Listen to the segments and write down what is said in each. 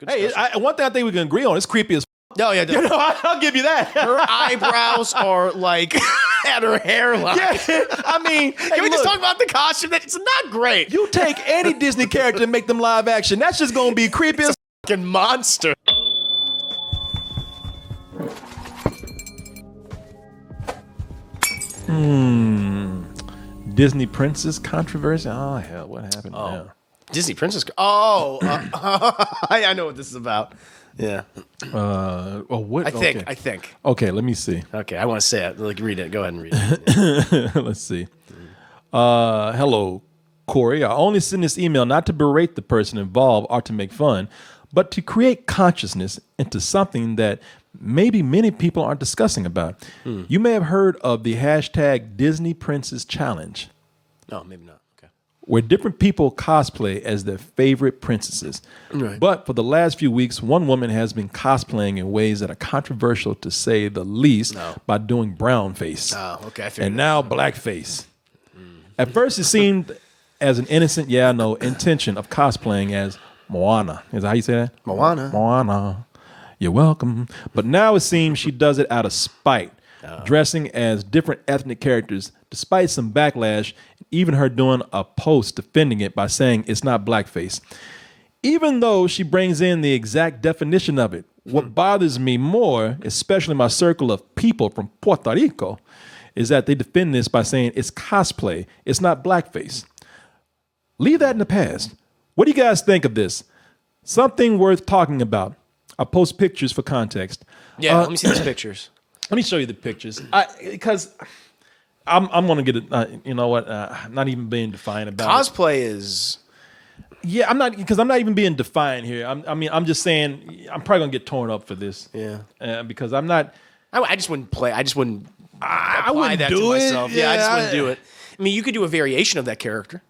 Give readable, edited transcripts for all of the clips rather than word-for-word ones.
Hey, one thing I think we can agree on, it's creepy as No, yeah, you know, I'll give you that. her eyebrows are like at her hairline. Yeah, I mean, Can we just talk about the costume? It's not great. You take any Disney character and make them live action, that's just gonna be creepy as Fucking monster. Disney princess controversy. Oh hell, what happened now? Disney princess. Oh, I know what this is about. Yeah. What? I think. Okay, let me see. Okay, I want to say it. Like, read it. Go ahead and read it. Let's see. Hello, Corey. I only send this email not to berate the person involved or to make fun, but to create consciousness into something that maybe many people aren't discussing about. You may have heard of the hashtag Disney Princess Challenge. No, maybe not. Okay. Where different people cosplay as their favorite princesses. Right. But for the last few weeks, one woman has been cosplaying in ways that are controversial, to say the least, by doing brown face. Oh, okay. And now blackface. At first, it seemed as an innocent, intention of cosplaying as Moana. Is that how you say that? Moana. You're welcome. But now it seems she does it out of spite, dressing as different ethnic characters, despite some backlash, even her doing a post defending it by saying it's not blackface. Even though she brings in the exact definition of it, what bothers me more, especially my circle of people from Puerto Rico, is that they defend this by saying it's cosplay, it's not blackface. Leave that in the past. What do you guys think of this? Something worth talking about. I'll post pictures for context. Yeah, let me see these pictures. Let me show you the pictures. Because I'm going to get it. You know what? I'm not even being defiant about Cosplay is... Yeah, I'm not, because I'm not even being defiant here. I'm just saying I'm probably going to get torn up for this. Yeah. Because I'm not... I just wouldn't play. I just wouldn't I apply wouldn't that do to it. myself. Yeah, I just wouldn't do it. I mean, you could do a variation of that character.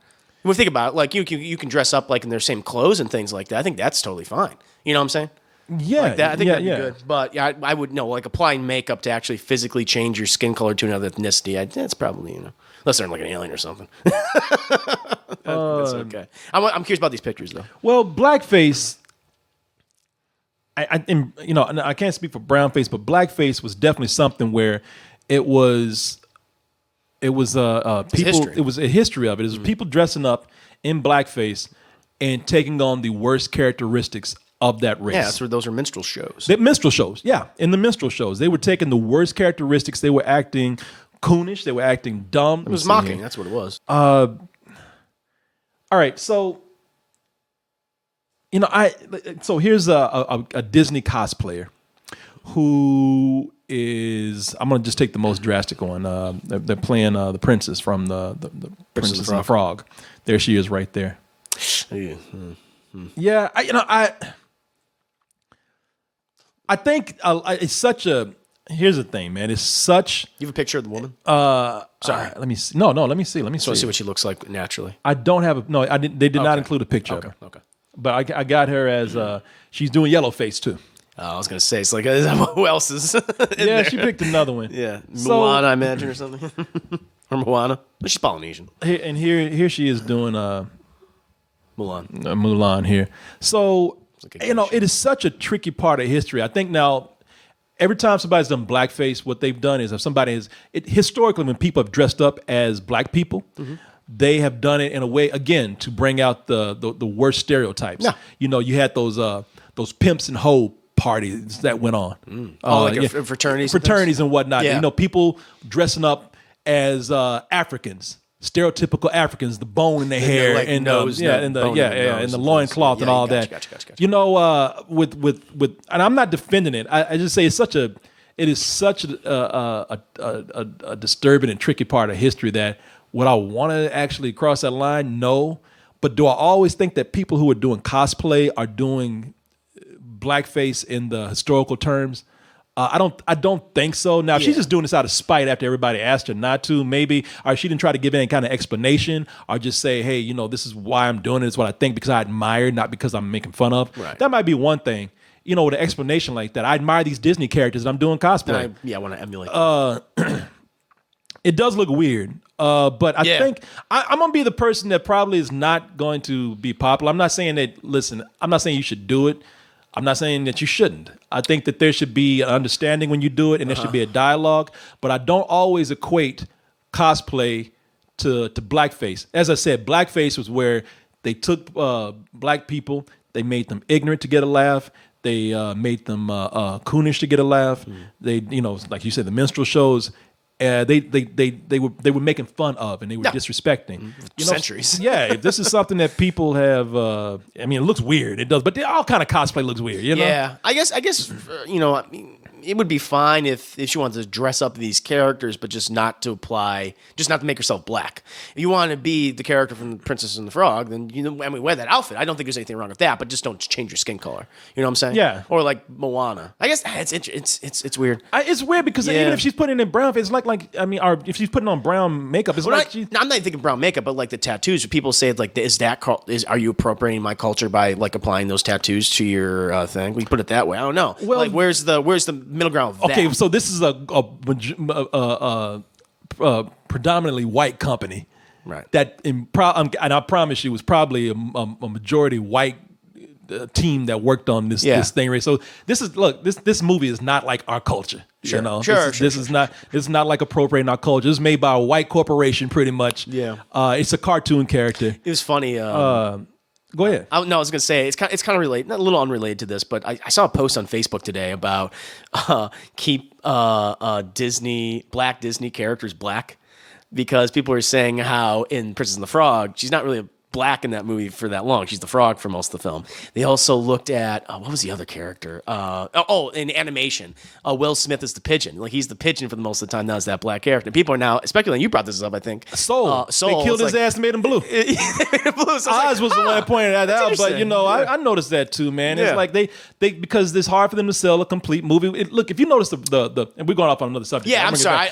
Well, think about it. Like, you can dress up like in their same clothes and things like that. I think that's totally fine. You know what I'm saying? Yeah, like that. I think that'd be good. But yeah, I would know, like applying makeup to actually physically change your skin color to another ethnicity. That's probably, unless they're like an alien or something. That's okay. I'm curious about these pictures though. Well, blackface. I can't speak for brownface, but blackface was definitely something where it was people. History. It was a history of it. It was people dressing up in blackface and taking on the worst characteristics of that race. Yeah, that's where those are minstrel shows. Minstrel shows, yeah. In the minstrel shows, they were taking the worst characteristics. They were acting coonish. They were acting dumb. It was mocking. That's what it was. All right, so here's a Disney cosplayer who is, I'm gonna just take the most drastic one. They're playing the princess from the Princess and the Frog. There she is, right there. Yeah, I think it's such a. Here's the thing, man. It's such. You have a picture of the woman? Sorry. Let me see. No. Let me see. Let me see what she looks like naturally. I don't have a. No, I didn't. They did not include a picture of her. Okay. But I got her as she's doing yellow face too. I was gonna say it's like who else is? Yeah, she picked another one. Yeah, Moana, I imagine, or something. Or Moana. But she's Polynesian. Here she is doing Mulan. Mulan here. So it is such a tricky part of history. I think now. Every time somebody's done blackface, what they've done is if somebody has historically when people have dressed up as black people, they have done it in a way again to bring out the worst stereotypes. Yeah. You had those pimps and hoe parties that went on. fraternities and whatnot. Yeah. People dressing up as Africans. Stereotypical Africans, the bone in their hair and the loincloth and all that. Gotcha. With and I'm not defending it. I just say it is such a disturbing and tricky part of history that would I want to actually cross that line? No. But do I always think that people who are doing cosplay are doing blackface in the historical terms? I don't think so. Now, if she's just doing this out of spite after everybody asked her not to, maybe, or she didn't try to give any kind of explanation, or just say, hey, this is why I'm doing it. It's what I think because I admire, not because I'm making fun of. Right. That might be one thing. With an explanation like that. I admire these Disney characters and I'm doing cosplay. I want to emulate. It does look weird. But I think I'm going to be the person that probably is not going to be popular. I'm not saying that, listen, I'm not saying you should do it. I'm not saying that you shouldn't. I think that there should be an understanding when you do it, and there should be a dialogue. But I don't always equate cosplay to blackface. As I said, blackface was where they took black people, they made them ignorant to get a laugh. They made them coonish to get a laugh. They, like you said, the minstrel shows. They were making fun of, and they were disrespecting. Centuries. Yeah, if this is something that people have, it looks weird. It does, but all kind of cosplay looks weird. Yeah, I guess, it would be fine if she wanted to dress up these characters, but just not to make herself black. If you want to be the character from The Princess and the Frog, then wear that outfit. I don't think there's anything wrong with that, but just don't change your skin color. You know what I'm saying? Yeah. Or like Moana. I guess it's weird. It's weird because even if she's putting in brown face, it's or if she's putting on brown makeup, it's I'm not thinking brown makeup, but like the tattoos. People say like, are you appropriating my culture by like applying those tattoos to your thing? We put it that way. I don't know. Well, like where's the middle ground of that? Okay, so this is a predominantly white company, right? That and I promise you, was probably a majority white team that worked on this thing. Right. So this movie is not like our culture. Sure. This is not like appropriating our culture. It's made by a white corporation, pretty much. Yeah. It's a cartoon character. It was funny. Go ahead. I was gonna say it's kind of related, not a little unrelated to this, but I saw a post on Facebook today about keep black Disney characters black, because people are saying how in Princess and the Frog she's not really black in that movie for that long. She's the frog for most of the film. They also looked at what was the other character? In animation, Will Smith is the pigeon. Like he's the pigeon for the most of the time. Now is that black character. And people are now speculating. You brought this up, I think. Soul. They killed his ass and made him blue. They made him blue. So Oz was the one that pointed that out, but I noticed that too, man. It's like they because it's hard for them to sell a complete movie. Look, if you notice the and we're going off on another subject. Yeah, I'm sorry.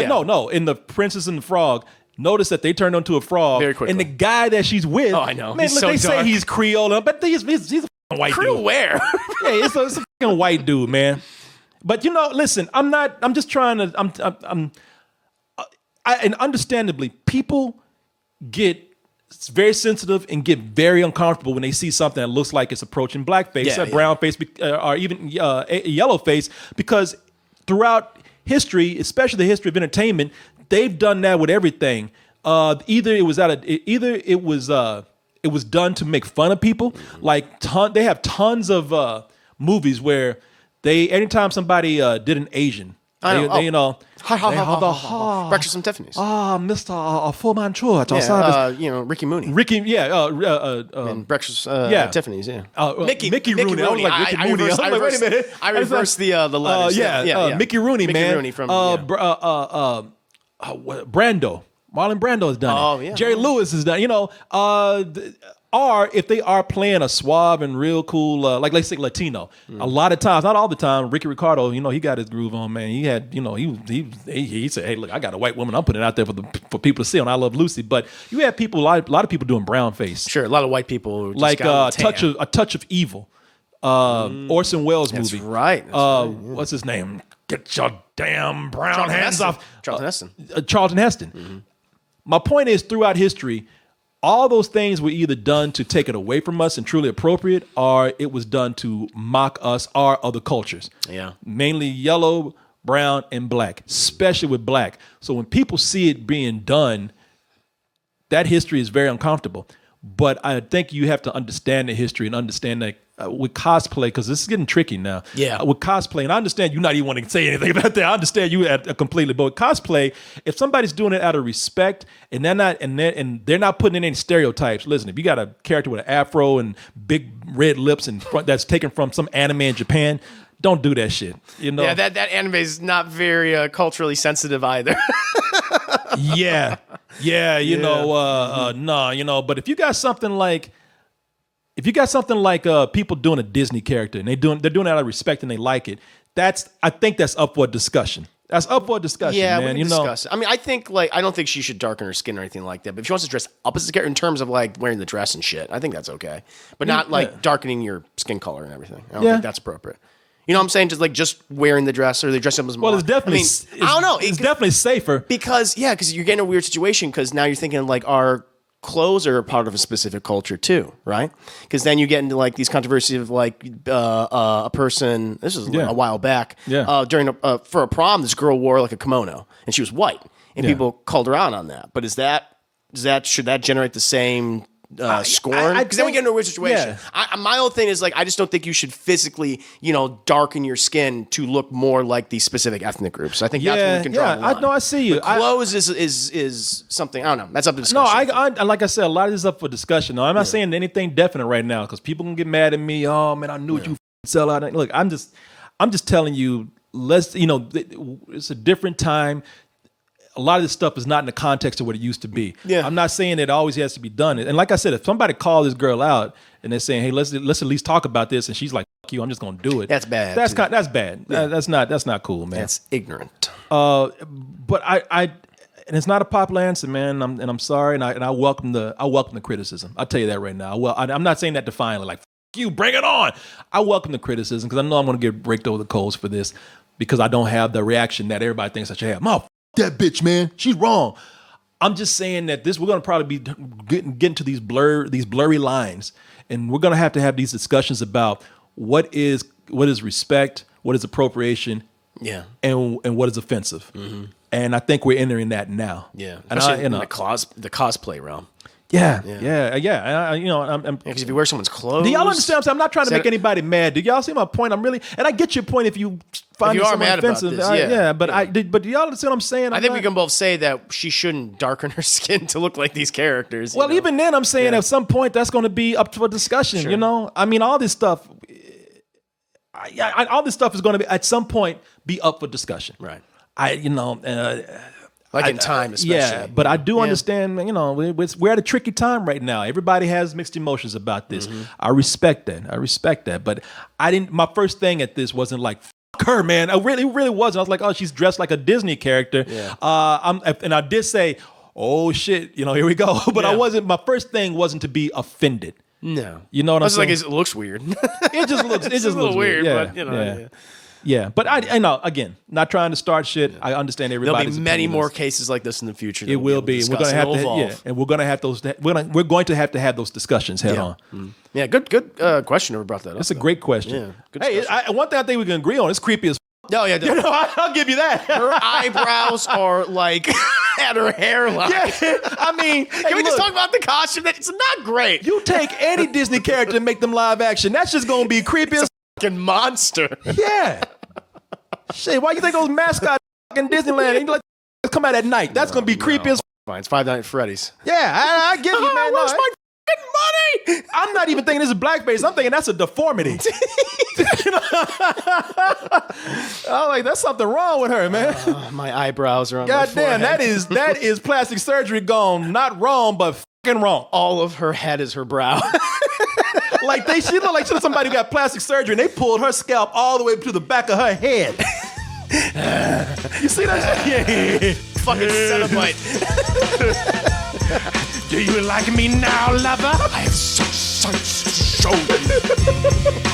No. In the Princess and the Frog. Notice that they turned into a frog. Very quickly. And the guy that she's with. Oh, I know. Man, look, they say he's Creole, but he's a fucking white dude. Creole where? Yeah, it's a fucking white dude, man. But listen, I'm just trying to, and understandably, people get very sensitive and get very uncomfortable when they see something that looks like it's approaching blackface, brown face, or even yellow face, because throughout history, especially the history of entertainment, they've done that with everything. Either it was done to make fun of people. Like they have tons of movies where anytime somebody did an Asian, Breakfast and Tiffany's. Mr. Fu Manchu. Ricky Mooney. Breakfast at Tiffany's. Yeah. Mickey Rooney. I was like Ricky Mooney. Wait a minute. I reversed the letters. Mickey Rooney, man. Rooney from Brando. Marlon Brando has done it. Oh, yeah. Jerry Lewis has done it. Or if they are playing a suave and real cool, like let's say Latino, a lot of times, not all the time, Ricky Ricardo, he got his groove on, man. He had, he said, hey, look, I got a white woman. I'm putting it out there for people to see on I Love Lucy. But you have people, a lot of people doing brown face. Sure, a lot of white people. Who just like got a touch of evil. Orson Welles movie. That's right. What's his name? Get your damn brown hands off. Charlton Heston. Charlton Heston. Mm-hmm. My point is, throughout history, all those things were either done to take it away from us and truly appropriate, or it was done to mock us or other cultures. Yeah. Mainly yellow, brown, and black, especially with black. So when people see it being done, that history is very uncomfortable. But I think you have to understand the history and understand that with cosplay, because this is getting tricky now. Yeah. With cosplay, and I understand you not even wanting to say anything about that. I understand you completely. But with cosplay, if somebody's doing it out of respect and they're not putting in any stereotypes. Listen, if you got a character with an afro and big red lips and that's taken from some anime in Japan, don't do that shit. Yeah, that anime is not very culturally sensitive either. Yeah. But if you got something like people doing a Disney character and they're doing it out of respect and they like it, I think that's up for discussion. That's up for discussion, man. We can discuss it. I mean, I think I don't think she should darken her skin or anything like that. But if she wants to dress up as a character in terms of like wearing the dress and shit, I think that's okay. But not darkening your skin color and everything. I don't think that's appropriate. You know what I'm saying? Just wearing the dress or they dress up as well. It's definitely. I don't know. It's definitely safer because you're getting a weird situation because now you're thinking like our clothes are a part of a specific culture too, right? Because then you get into like these controversies of like a person. This was a while back. Yeah. During for a prom, this girl wore like a kimono and she was white, and people called her out on that. But should that generate the same scorn? Because then we get into a weird situation. Yeah. My whole thing is like, I just don't think you should physically, darken your skin to look more like these specific ethnic groups. I think that's where we can draw the line. I see you. But clothes is something, I don't know. That's up to discussion. No, I like I said, a lot of this is up for discussion. No, I'm not saying anything definite right now because people can get mad at me. Oh man, I knew what you sell out. Look, I'm just telling you. It's a different time. A lot of this stuff is not in the context of what it used to be. Yeah. I'm not saying it always has to be done. And like I said, if somebody called this girl out and they're saying, "Hey, let's at least talk about this," and she's like, "Fuck you, I'm just going to do it." That's bad. That's bad. Yeah. That's not cool, man. That's ignorant. But and it's not a popular answer, man. I'm sorry, and I welcome the criticism. I'll tell you that right now. I'm not saying that defiantly, like, "Fuck you, bring it on." I welcome the criticism because I know I'm going to get raked over the coals for this because I don't have the reaction that everybody thinks I should have. That bitch, man, she's wrong. I'm just saying that we're going to probably be getting to these blurry lines, and we're going to have these discussions about what is respect, what is appropriation, and what is offensive. Mm-hmm. And I think we're entering that now. Yeah, especially in the cosplay realm. Yeah. Because if you wear someone's clothes, do y'all understand? I'm not trying to make anybody mad. Do y'all see my point? And I get your point if you find it somewhat offensive. But do y'all understand what I'm saying? I think we can both say that she shouldn't darken her skin to look like these characters. Well, even then, I'm saying at some point that's going to be up for discussion. Sure. I mean, all this stuff. All this stuff is going to be at some point be up for discussion. Right. In time, especially. Yeah, but I do understand, we're at a tricky time right now. Everybody has mixed emotions about this. Mm-hmm. I respect that. But my first thing at this wasn't like, fuck her, man. It really wasn't. I was like, oh, she's dressed like a Disney character. Yeah. And I did say, oh shit, here we go. But my first thing wasn't to be offended. No. You know what I'm saying? Like, it looks weird. It just looks weird. But Yeah, but I know, again, not trying to start shit. I understand everybody's There'll be many more cases like this in the future. It will be. We're going to have to, and we're going to have those. We're going to have those discussions head on. Mm. Yeah, good question. Whoever brought that up. That's a great question. Yeah, good one thing I think we can agree on. It's creepy as. Oh yeah, I'll give you that. Her eyebrows are like at her hairline. Yeah, I mean, can we just talk about the costume? It's not great. You take any Disney character and make them live action. That's just going to be creepy as. Monster. Yeah. Shit, why you think those mascots in Disneyland and you let come out at night? That's gonna be creepy as. Fine, it's Five Nights at Freddy's. Yeah, I give you, man. Where's my fucking money? I'm not even thinking this is blackface. I'm thinking that's a deformity. I'm like, that's something wrong with her, man. My eyebrows are on. God damn, that is plastic surgery gone. Not wrong, but fucking wrong. All of her head is her brow. Like she looked like somebody who got plastic surgery and they pulled her scalp all the way to the back of her head. You see that shit? Yeah. Fucking Cenobite. Do you like me now, lover? I have such to show you.